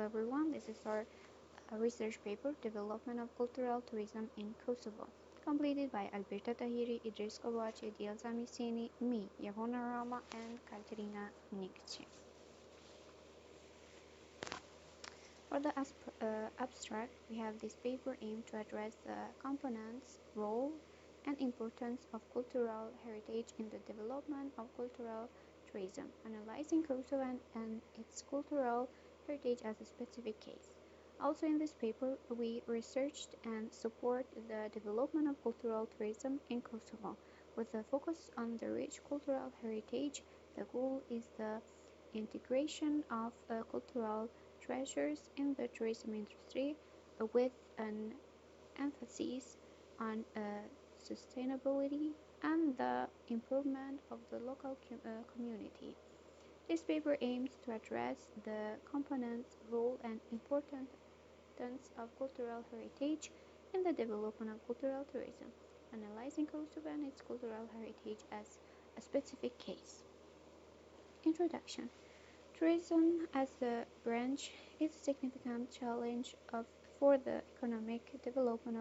everyone, this is our research paper, Development of Cultural Tourism in Kosovo, completed by Alberta Tahiri, Idriz, Kovaçi, Diellza, Misini, me, Jehona, Rama, and Kaltrina, Nikqi. For the abstract, we have this paper aimed to address the components, role, and importance of cultural heritage in the development of cultural tourism, analyzing Kosovo and its cultural heritage as a specific case. Also in this paper, we researched and support the development of cultural tourism in Kosovo. With a focus on the rich cultural heritage, the goal is the integration of cultural treasures in the tourism industry with an emphasis on sustainability and the improvement of the local community. This paper aims to address the components, role, and importance of cultural heritage in the development of cultural tourism, analyzing Kosovo and its cultural heritage as a specific case. Introduction. Tourism as a branch is a significant challenge for the economic development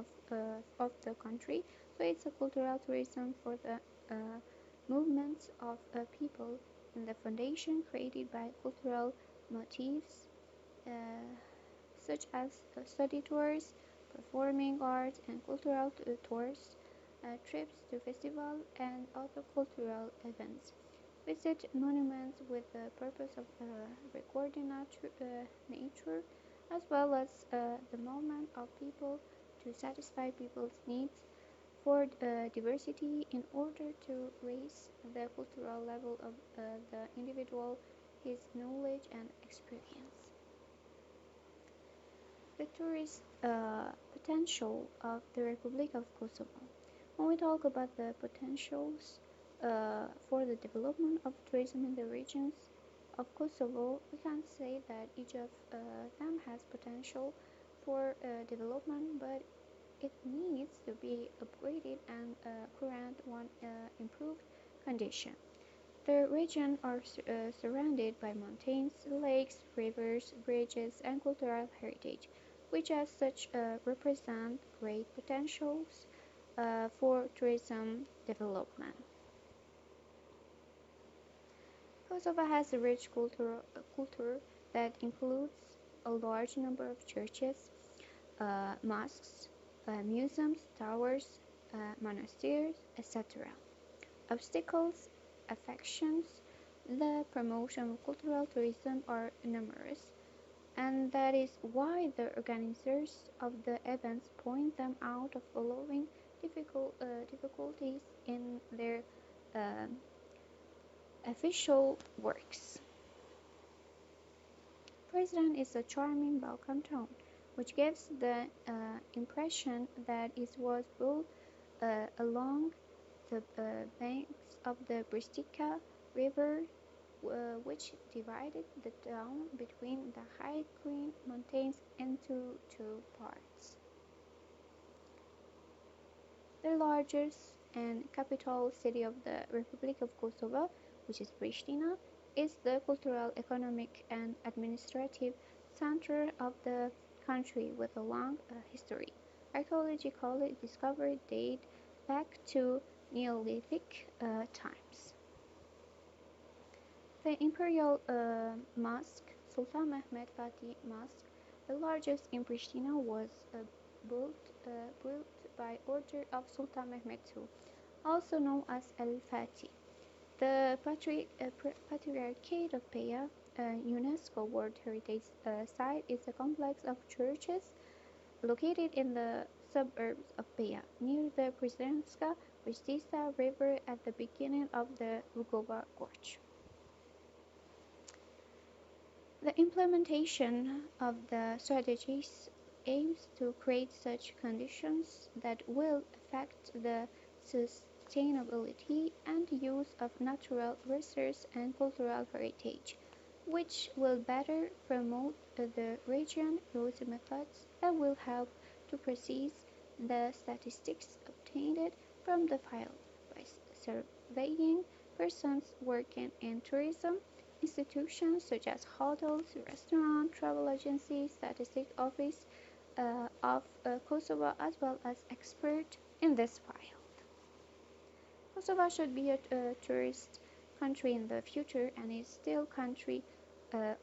of the country. So it's a cultural tourism for the movements of people and the foundation created by cultural motifs such as study tours, performing arts and cultural tours, trips to festivals and other cultural events. Visit monuments with the purpose of recording nature as well as the movement of people to satisfy people's needs for diversity in order to raise the cultural level of the individual, his knowledge and experience. The tourist potential of the Republic of Kosovo. When we talk about the potentials for the development of tourism in the regions of Kosovo, we can say that each of them has potential for development, but it needs to be upgraded and current one improved condition. The region are surrounded by mountains, lakes, rivers, bridges, and cultural heritage, which as such represent great potentials for tourism development. Kosovo has a rich culture that includes a large number of churches, mosques, museums, towers, monasteries, etc. Obstacles, affections, the promotion of cultural tourism are numerous, and that is why the organizers of the events point them out of following difficulties in their official works. President is a charming Balkan tone, which gives the impression that it was built along the banks of the Bristica River, which divided the town between the High Green Mountains into two parts. The largest and capital city of the Republic of Kosovo, which is Pristina, is the cultural, economic, and administrative center of the country with a long history. Archaeological discoveries date back to Neolithic times. The Imperial Mosque, Sultan Mehmed Fatih Mosque, the largest in Pristina, was built by order of Sultan Mehmed II, also known as Al-Fatih. The Patriarchate of Peja, UNESCO World Heritage Site, is a complex of churches located in the suburbs of Peja, near the Prisenska Ristica River at the beginning of the Rugova Gorge. The implementation of the strategies aims to create such conditions that will affect the sustainability and use of natural resources and cultural heritage, which will better promote the region using methods that will help to precise the statistics obtained from the field by surveying persons working in tourism institutions such as hotels, restaurants, travel agencies, statistics office of Kosovo, as well as experts in this field. Kosovo should be a tourist country in the future and is still country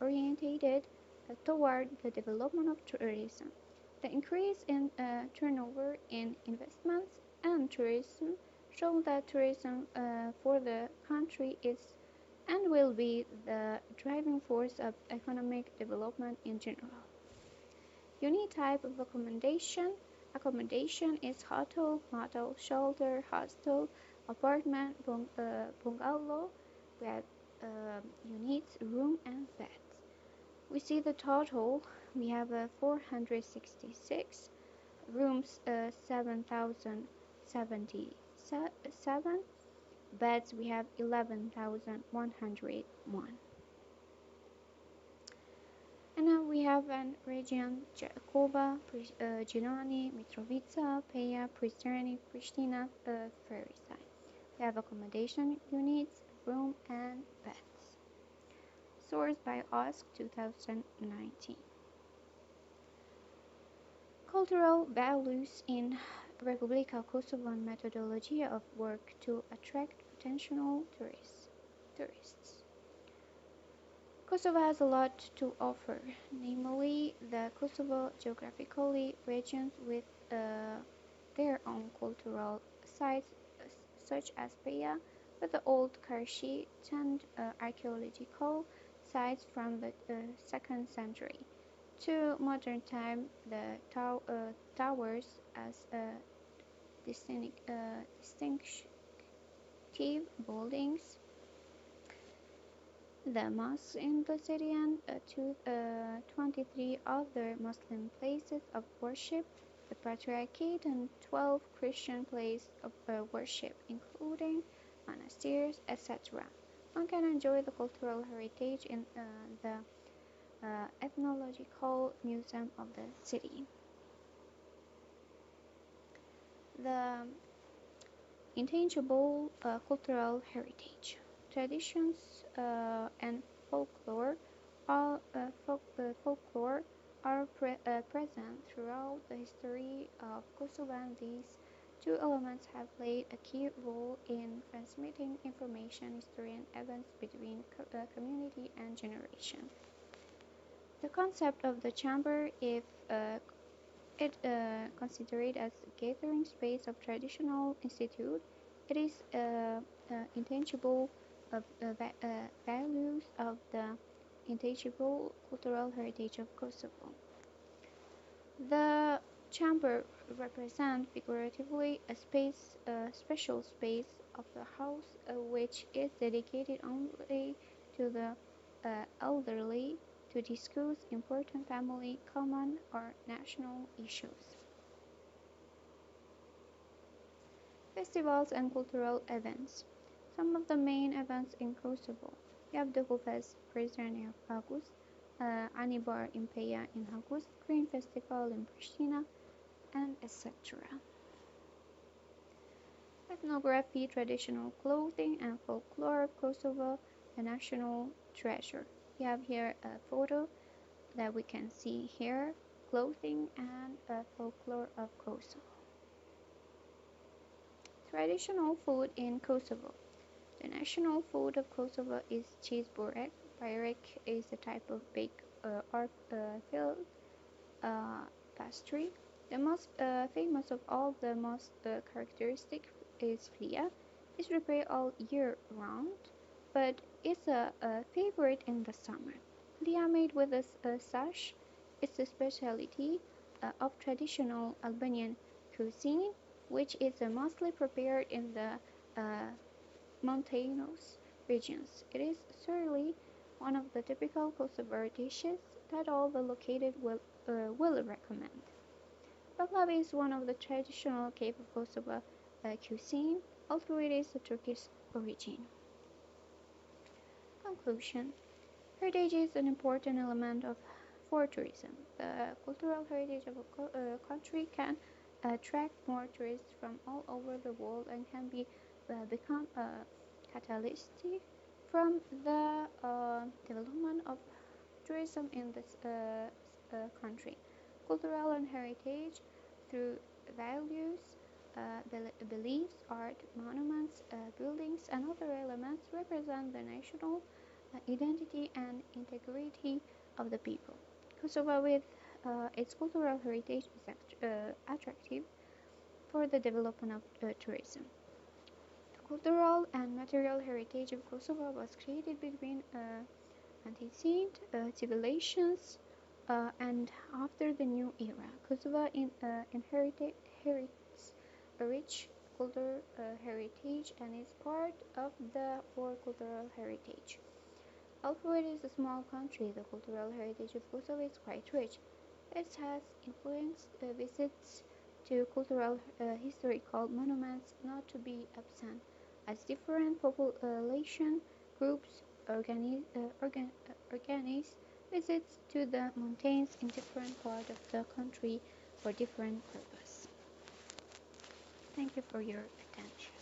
orientated toward the development of tourism. The increase in turnover in investments and tourism show that tourism for the country is and will be the driving force of economic development in general. Unique type of accommodation. Accommodation is hotel, motel, shelter, hostel, apartment, bungalow with units, room and beds. We see the total. We have 466 rooms, 7,077 beds. We have 11,101. And now we have an region: Jehova, Gironi, Mitrovica, Peja, Prizren, Pristina, Ferisaj. We have accommodation units, room and beds. Sourced by OSC 2019. Cultural values in Republika Kosovo and methodology of work to attract potential tourists. Kosovo has a lot to offer, namely the Kosovo geographically regions with their own cultural sites such as Peja with the old Karshi and archaeological sites from the 2nd century to modern time, the towers as distinctive buildings, the mosques in the city and 23 other Muslim places of worship, the Patriarchate and 12 Christian places of worship, including monasteries, etc. One can enjoy the cultural heritage in the Ethnological Museum of the city. The intangible cultural heritage. Traditions and folklore are present throughout the history of Kosovo, and these two elements have played a key role in transmitting information, history, and events between community and generation. The concept of the chamber, if it considered as a gathering space of traditional institute, it is intangible of values of the intangible cultural heritage of Kosovo. The chamber represents figuratively a special space of the house which is dedicated only to the elderly to discuss important family, common, or national issues. Festivals and cultural events. Some of the main events in Kosovo. You have the Hufes Prizren of August, Anibar in Peja in August, Green Festival in Pristina, and etc. Ethnography, traditional clothing, and folklore of Kosovo, the national treasure. You have here a photo that we can see here, clothing and folklore of Kosovo. Traditional food in Kosovo. The national food of Kosovo is cheese burek. Burek is a type of baked or filled pastry. The most famous of all, the most characteristic is flia. It's prepared all year round, but it's a favorite in the summer. Flia made with a sash is a specialty of traditional Albanian cuisine, which is mostly prepared in the mountainous regions. It is certainly one of the typical Kosovar dishes that all the located will recommend. Baklava is one of the traditional Cape of Kosovo cuisine, although it is a Turkish origin. Conclusion. Heritage is an important element for tourism. The cultural heritage of a country can attract more tourists from all over the world and can become a catalyst from the development of tourism in this country. Cultural and heritage through values, beliefs, art, monuments, buildings, and other elements represent the national identity and integrity of the people. Kosovo, with its cultural heritage, is attractive for the development of tourism. The cultural and material heritage of Kosovo was created between antecedent civilizations and after the new era. Kosovo inherits a rich cultural heritage and is part of the world cultural heritage. Although it is a small country, the cultural heritage of Kosovo is quite rich. It has influenced visits to cultural historical monuments not to be absent, as different population groups organize visits to the mountains in different parts of the country for different purposes. Thank you for your attention.